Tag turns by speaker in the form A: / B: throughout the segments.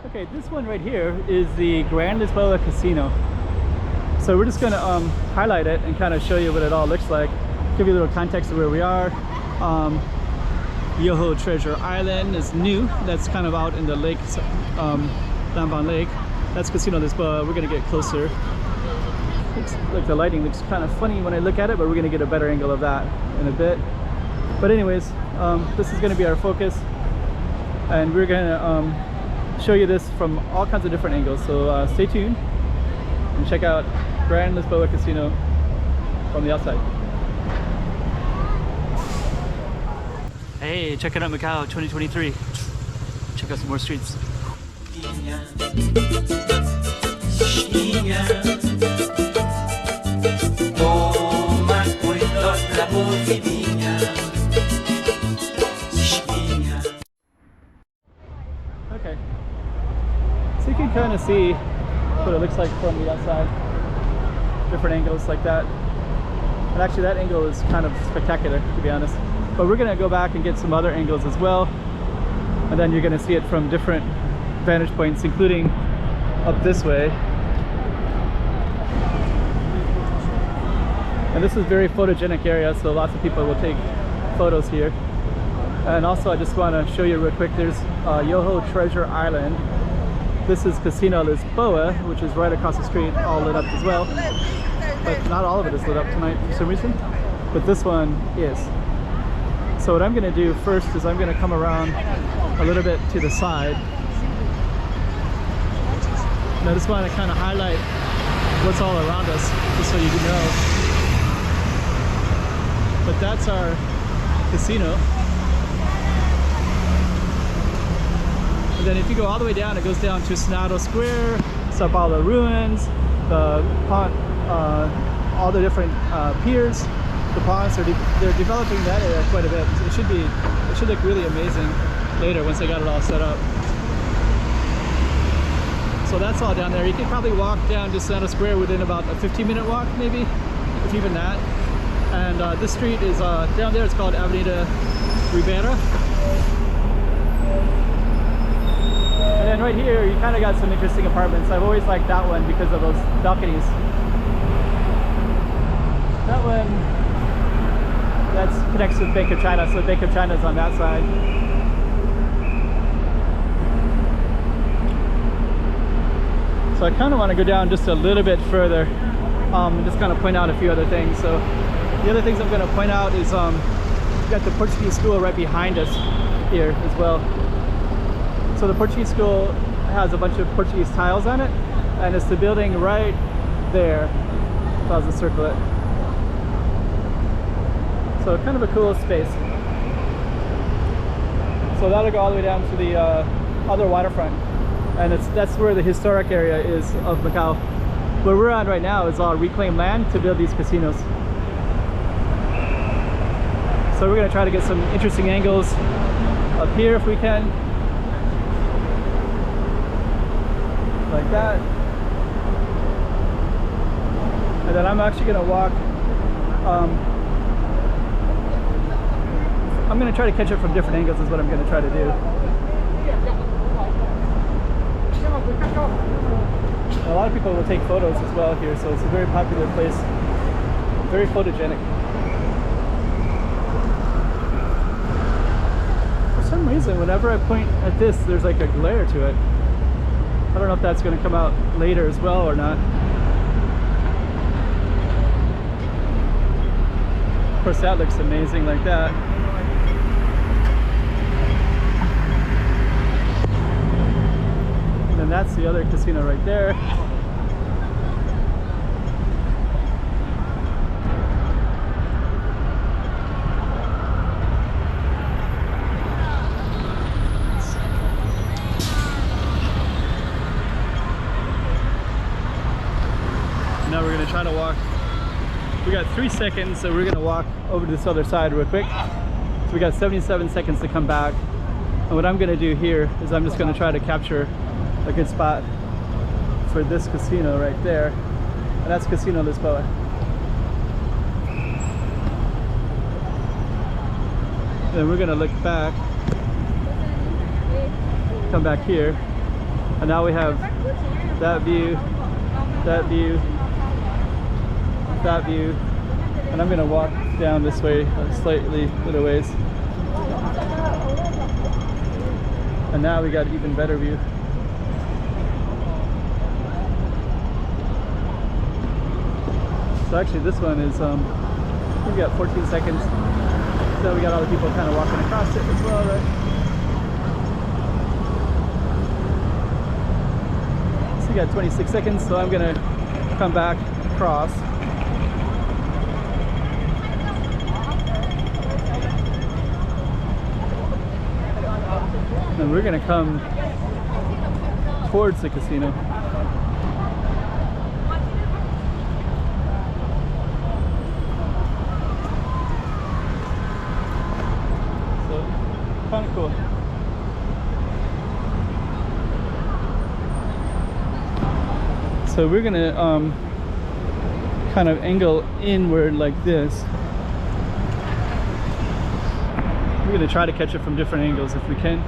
A: Okay, this one right here is the Grand Lisboa Casino. So we're just gonna highlight it and kind of show you what it all looks like. Give you a little context of where we are. Yoho Treasure Island is new. That's kind of out in the lake, Lamban Lake. That's Casino Lisboa. We're gonna get closer. Looks like the lighting looks kind of funny when I look at it, but we're gonna get a better angle of that in a bit. But anyways, this is gonna be our focus, and we're gonna show you this from all kinds of different angles. So stay tuned and check out Grand Lisboa Casino from the outside. Hey, check it out, Macau 2023. Check out some more streets. Okay, so you can kind of see what it looks like from the outside. Different angles like that. And actually that angle is kind of spectacular, to be honest. But we're gonna go back and get some other angles as well. And then you're gonna see it from different vantage points, including up this way. And this is a very photogenic area, so lots of people will take photos here. And also I just want to show you real quick, there's Yoho Treasure Island. This is Casino Lisboa, which is right across the street, all lit up as well. But not all of it is lit up tonight for some reason, but this one is. So what I'm going to do first is I'm going to come around a little bit to the side. And I just want to kind of highlight what's all around us, just so you know. But that's our casino. And then if you go all the way down, it goes down to Senado Square, Sao Paulo ruins, the pond, all the different piers, the ponds. They're developing that area quite a bit. It should look really amazing later once they got it all set up. So that's all down there. You can probably walk down to Senado Square within about a 15-minute walk, maybe, if even that. And this street is down there. It's called Avenida Ribeira. And then right here, you kind of got some interesting apartments. I've always liked that one because of those balconies. That one, that's connects with Bank of China, so Bank of China is on that side. So I kind of want to go down just a little bit further and just kind of point out a few other things. So the other things I'm going to point out is we've got the Portuguese school right behind us here as well. So the Portuguese school has a bunch of Portuguese tiles on it, and it's the building right there. So I'll just circle it. So kind of a cool space. So that'll go all the way down to the other waterfront, and that's where the historic area is of Macau. Where we're on right now is all reclaimed land to build these casinos. So we're going to try to get some interesting angles up here if we can. Like that. And then I'm actually going to walk, I'm going to try to catch it from different angles is what I'm going to try to do. A lot of people will take photos as well here, so it's a very popular place, very photogenic. For some reason, whenever I point at this, there's like a glare to it. I don't know if that's going to come out later as well or not. Of course, that looks amazing like that. And then that's the other casino right there. Now we're going to try to walk. We got 3 seconds, so we're going to walk over to this other side real quick. So we got 77 seconds to come back. And what I'm going to do here is I'm just going to try to capture a good spot for this casino right there. And that's Casino Lisboa. Then we're going to look back, come back here, And now we have that view, that view, that view. And I'm gonna walk down this way slightly little ways. And now we got an even better view. So actually this one is, we got 14 seconds. So we got all the people kind of walking across it as well, right? So we got 26 seconds, so I'm gonna come back across. And we're gonna come towards the casino. So, kind of cool. So we're gonna kind of angle inward like this. We're gonna try to catch it from different angles if we can.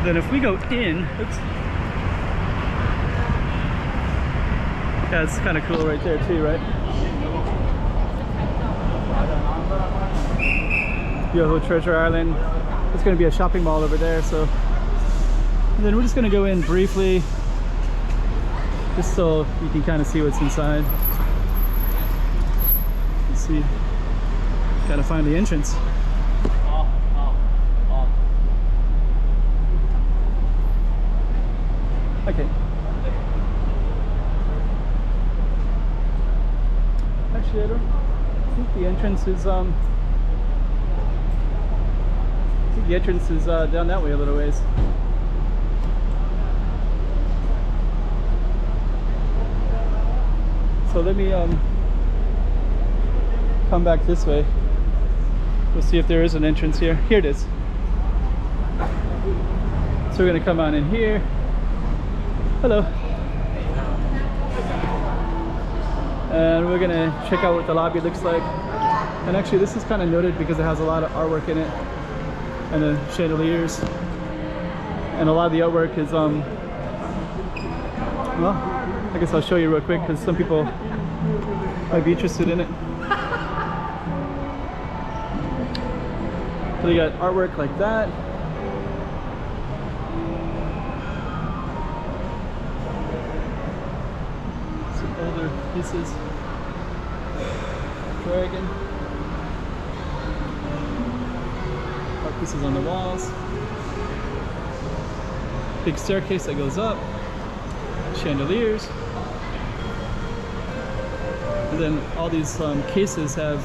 A: Then if we go in, oops. Yeah, it's kind of cool right there too, right? Yoho Treasure Island. It's going to be a shopping mall over there, so. And then we're just going to go in briefly, just so you can kind of see what's inside. Let's see. Got to find the entrance. Okay. Actually, I think the entrance is I think the entrance is down that way a little ways. So let me come back this way. We'll see if there is an entrance here. Here it is. So we're gonna come on in here. Hello. And we're gonna check out what the lobby looks like. And actually this is kind of noted because it has a lot of artwork in it. And the chandeliers. And a lot of the artwork is, well, I guess I'll show you real quick because some people might be interested in it. So you got artwork like that. Older pieces. Dragon. Art pieces on the walls. Big staircase that goes up. Chandeliers. And then all these cases have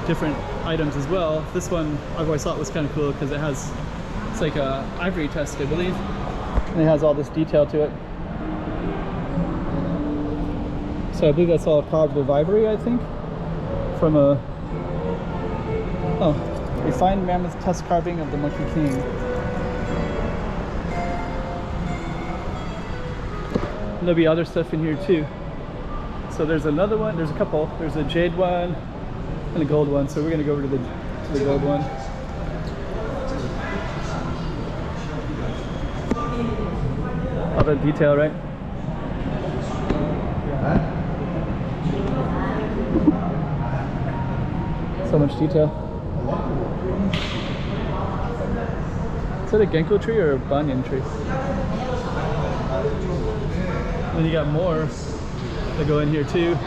A: different items as well. This one I've always thought was kind of cool because it's like a ivory test, I believe. And it has all this detail to it. So I believe that's all carved with ivory, I think, from a refined mammoth tusk carving of the Monkey King. And there'll be other stuff in here too. So there's another one. There's a couple. There's a jade one and a gold one. So we're gonna go over to the gold one. All that detail, right? So much detail. Is that a ginkgo tree or a banyan tree? And then you got more that go in here too.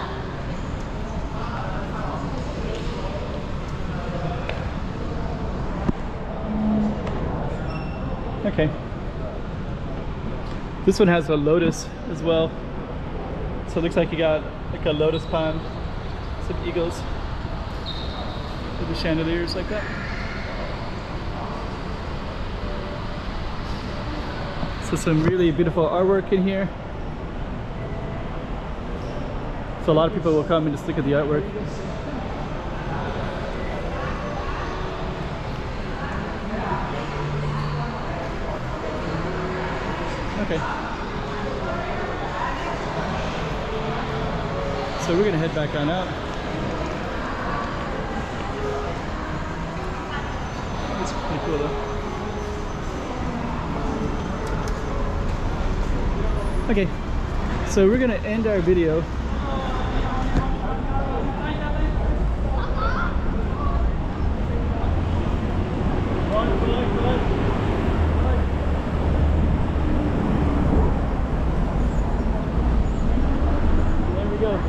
A: Okay. This one has a lotus as well. So it looks like you got like a lotus pond, some eagles. The chandeliers like that. So some really beautiful artwork in here. So a lot of people will come and just look at the artwork. Okay. So we're gonna head back on out. It's pretty cool though. Okay, so we're gonna end our video. There we go.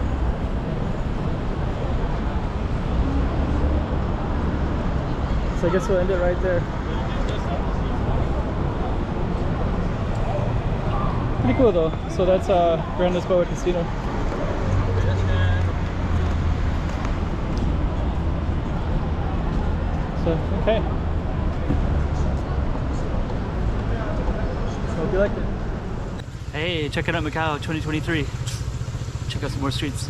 A: So I guess we'll end it right there. Pretty cool though. So that's Grand Lisboa Casino. So okay. So hope you liked it. Hey, check it out, Macau 2023. Check out some more streets.